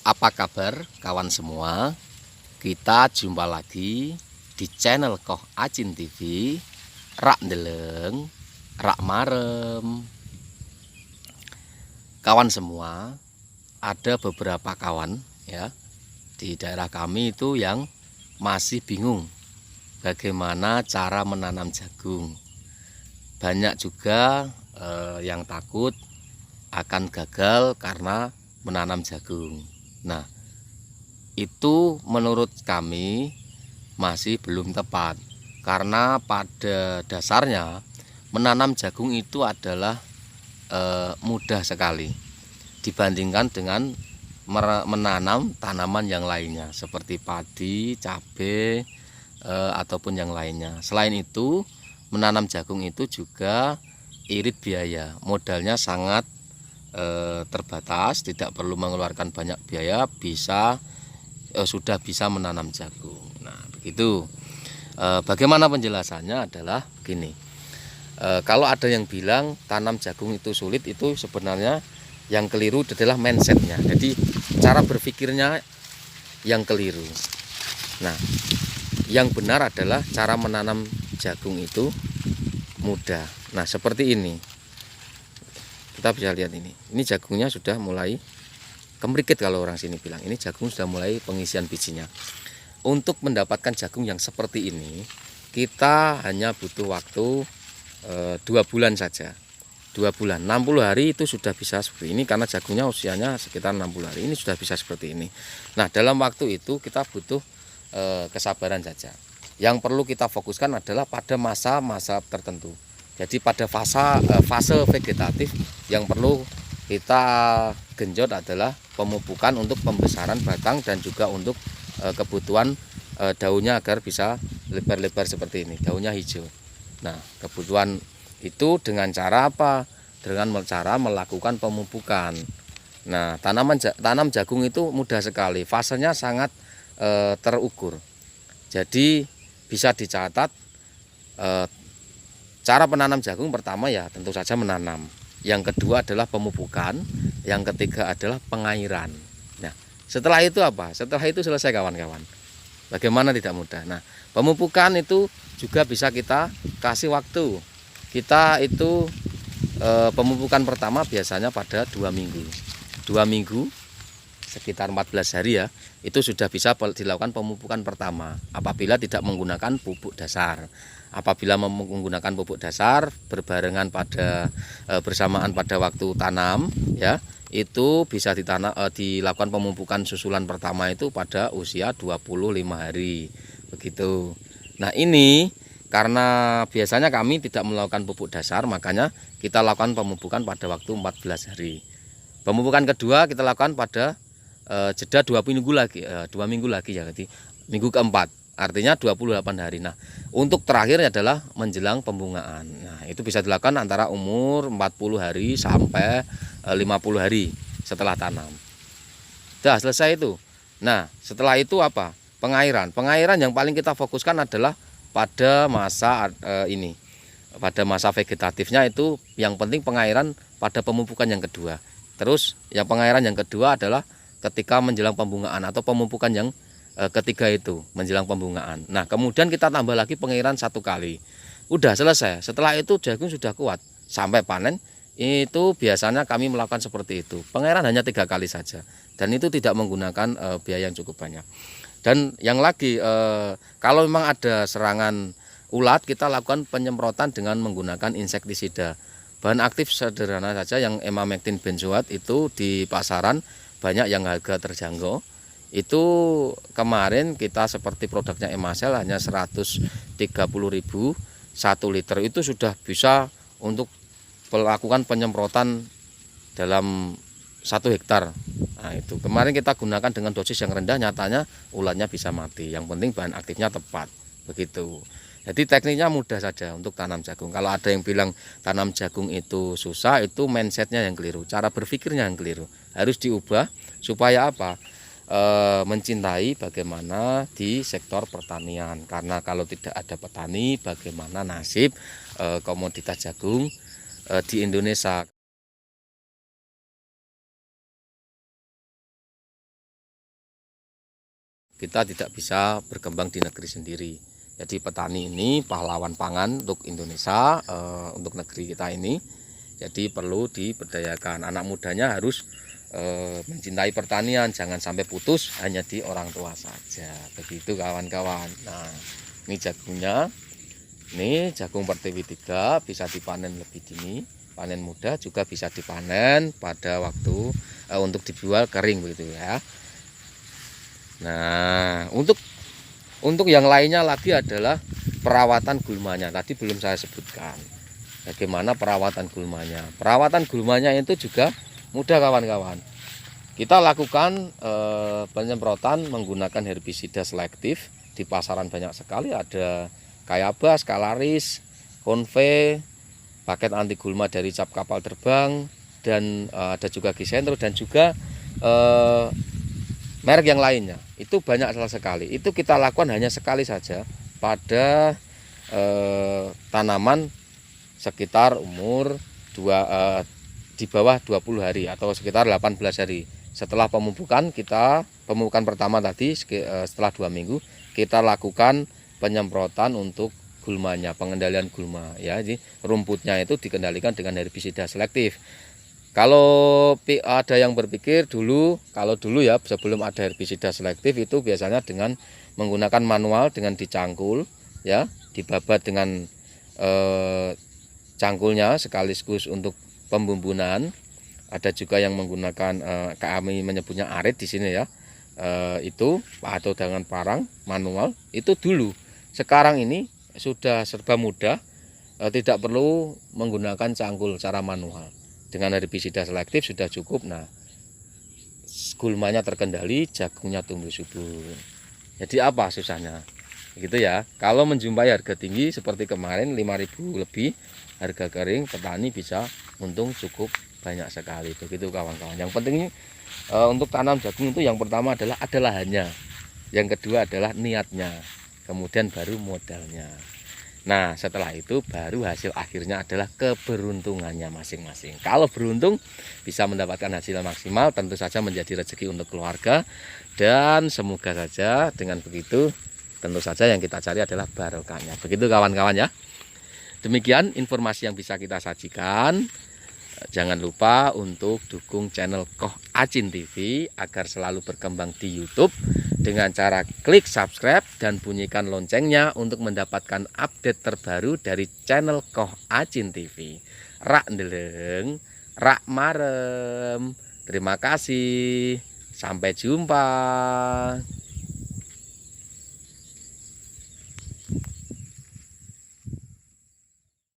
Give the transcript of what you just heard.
Apa kabar kawan semua? Kita jumpa lagi di channel Koh Acin TV. Rak ndeleng, rak marem. Kawan semua, ada beberapa kawan ya di daerah kami itu yang masih bingung bagaimana cara menanam jagung. Banyak juga yang takut akan gagal karena menanam jagung. Nah, itu menurut kami masih belum tepat, karena pada dasarnya menanam jagung itu adalah mudah sekali dibandingkan dengan menanam tanaman yang lainnya seperti padi, cabai, ataupun yang lainnya. Selain itu, menanam jagung itu juga irit biaya, modalnya sangat terbatas, tidak perlu mengeluarkan banyak biaya, sudah bisa menanam jagung. Nah, begitu. Bagaimana penjelasannya adalah gini. Kalau ada yang bilang tanam jagung itu sulit, itu sebenarnya yang keliru adalah mindsetnya. Jadi cara berpikirnya yang keliru. Nah, yang benar adalah cara menanam jagung itu mudah. Nah, seperti ini. Kita bisa lihat ini jagungnya sudah mulai kemrikit, kalau orang sini bilang ini jagung sudah mulai pengisian bijinya. Untuk mendapatkan jagung yang seperti ini, kita hanya butuh waktu 2 bulan saja. 2 bulan, 60 hari itu sudah bisa seperti ini, karena jagungnya usianya sekitar 60 hari, ini sudah bisa seperti ini. Nah, dalam waktu itu kita butuh kesabaran saja. Yang perlu kita fokuskan adalah pada masa-masa tertentu. Jadi pada fase vegetatif yang perlu kita genjot adalah pemupukan untuk pembesaran batang dan juga untuk kebutuhan daunnya agar bisa lebar-lebar seperti ini, daunnya hijau. Nah, kebutuhan itu dengan cara apa? Dengan cara melakukan pemupukan. Nah, tanam jagung itu mudah sekali, fasenya sangat terukur. Jadi bisa dicatat cara penanam jagung pertama ya tentu saja menanam. Yang kedua adalah pemupukan, yang ketiga adalah pengairan. Nah, setelah itu apa? Setelah itu selesai kawan-kawan. Bagaimana tidak mudah. Nah, pemupukan itu juga bisa kita kasih waktu. Kita itu pemupukan pertama biasanya pada 2 minggu. 2 minggu sekitar 14 hari ya, itu sudah bisa dilakukan pemupukan pertama apabila tidak menggunakan pupuk dasar. Apabila menggunakan pupuk dasar berbarengan pada bersamaan pada waktu tanam ya, itu bisa dilakukan pemupukan susulan pertama itu pada usia 25 hari begitu. Nah, ini karena biasanya kami tidak melakukan pupuk dasar, makanya kita lakukan pemupukan pada waktu 14 hari. Pemupukan kedua kita lakukan pada jeda 2 minggu lagi, 2 minggu lagi ya, jadi minggu keempat. Artinya 28 hari. Nah, untuk terakhir adalah menjelang pembungaan. Nah, itu bisa dilakukan antara umur 40 hari sampai 50 hari setelah tanam. Sudah selesai itu. Nah, setelah itu apa? Pengairan. Pengairan yang paling kita fokuskan adalah pada masa ini. Pada masa vegetatifnya itu yang penting pengairan pada pemupukan yang kedua. Terus yang pengairan yang kedua adalah ketika menjelang pembungaan atau pemupukan yang ketiga itu menjelang pembungaan. Nah, kemudian kita tambah lagi pengairan 1 kali. Udah selesai. Setelah itu jagung sudah kuat sampai panen. Itu biasanya kami melakukan seperti itu. Pengairan hanya 3 kali saja dan itu tidak menggunakan biaya yang cukup banyak. Dan yang lagi kalau memang ada serangan ulat, kita lakukan penyemprotan dengan menggunakan insektisida. Bahan aktif sederhana saja yang emamectin benzoat itu di pasaran banyak yang harga terjangkau. Itu kemarin kita seperti produknya Emasel hanya 130.000 1 liter, itu sudah bisa untuk melakukan penyemprotan dalam 1 hektar. Nah, itu kemarin kita gunakan dengan dosis yang rendah, nyatanya ulatnya bisa mati. Yang penting bahan aktifnya tepat begitu. Jadi tekniknya mudah saja untuk tanam jagung. Kalau ada yang bilang tanam jagung itu susah, itu mindsetnya yang keliru, cara berpikirnya yang keliru. Harus diubah supaya apa? Mencintai bagaimana di sektor pertanian, karena kalau tidak ada petani, bagaimana nasib komoditas jagung di Indonesia. kita tidak bisa berkembang di negeri sendiri. Jadi petani ini pahlawan pangan untuk Indonesia, untuk negeri kita ini. Jadi perlu diberdayakan. Anak mudanya harus mencintai pertanian, jangan sampai putus hanya di orang tua saja. Begitu kawan-kawan. Nah, ini jagungnya. Ini jagung Pertiwi 3 bisa dipanen lebih dini. Panen muda juga bisa dipanen pada waktu untuk dijual kering begitu ya. Nah, untuk yang lainnya lagi adalah perawatan gulmanya. Tadi belum saya sebutkan. Bagaimana perawatan gulmanya? Perawatan gulmanya itu juga mudah kawan-kawan. Kita lakukan penyemprotan menggunakan herbisida selektif. Di pasaran banyak sekali, ada Kayabas, Kalaris, Konve, paket anti gulma dari Cap Kapal Terbang, dan ada juga Gisentro dan juga merek yang lainnya. Itu banyak sekali. Itu kita lakukan hanya sekali saja pada tanaman sekitar umur di bawah 20 hari atau sekitar 18 hari. Setelah pemupukan, pemupukan pertama tadi setelah 2 minggu kita lakukan penyemprotan untuk gulmanya, pengendalian gulma ya. Jadi rumputnya itu dikendalikan dengan herbisida selektif. Kalau ada yang berpikir kalau dulu ya sebelum ada herbisida selektif itu biasanya dengan menggunakan manual dengan dicangkul ya, dibabat dengan cangkulnya sekaligus untuk pembumbunan. Ada juga yang menggunakan kami menyebutnya arit di sini ya, itu atau dengan parang manual itu dulu. Sekarang ini sudah serba mudah, tidak perlu menggunakan cangkul cara manual. Dengan herbisida selektif sudah cukup. Nah, gulmanya terkendali, jagungnya tumbuh subur. Jadi apa susahnya? Gitu ya. Kalau menjumpai harga tinggi seperti kemarin 5.000 lebih harga kering, petani bisa untung cukup banyak sekali. Begitu kawan-kawan. Yang penting untuk tanam jagung itu yang pertama adalah ada lahannya. Yang kedua adalah niatnya. Kemudian baru modalnya. Nah, setelah itu baru hasil akhirnya adalah keberuntungannya masing-masing. Kalau beruntung bisa mendapatkan hasil maksimal, tentu saja menjadi rezeki untuk keluarga. Dan semoga saja dengan begitu, tentu saja yang kita cari adalah barokahnya. Begitu kawan-kawan ya. Demikian informasi yang bisa kita sajikan. Jangan lupa untuk dukung channel Koh Acin TV agar selalu berkembang di YouTube dengan cara klik subscribe dan bunyikan loncengnya untuk mendapatkan update terbaru dari channel Koh Acin TV. Rak ndeleng, rak marem. Terima kasih. Sampai jumpa.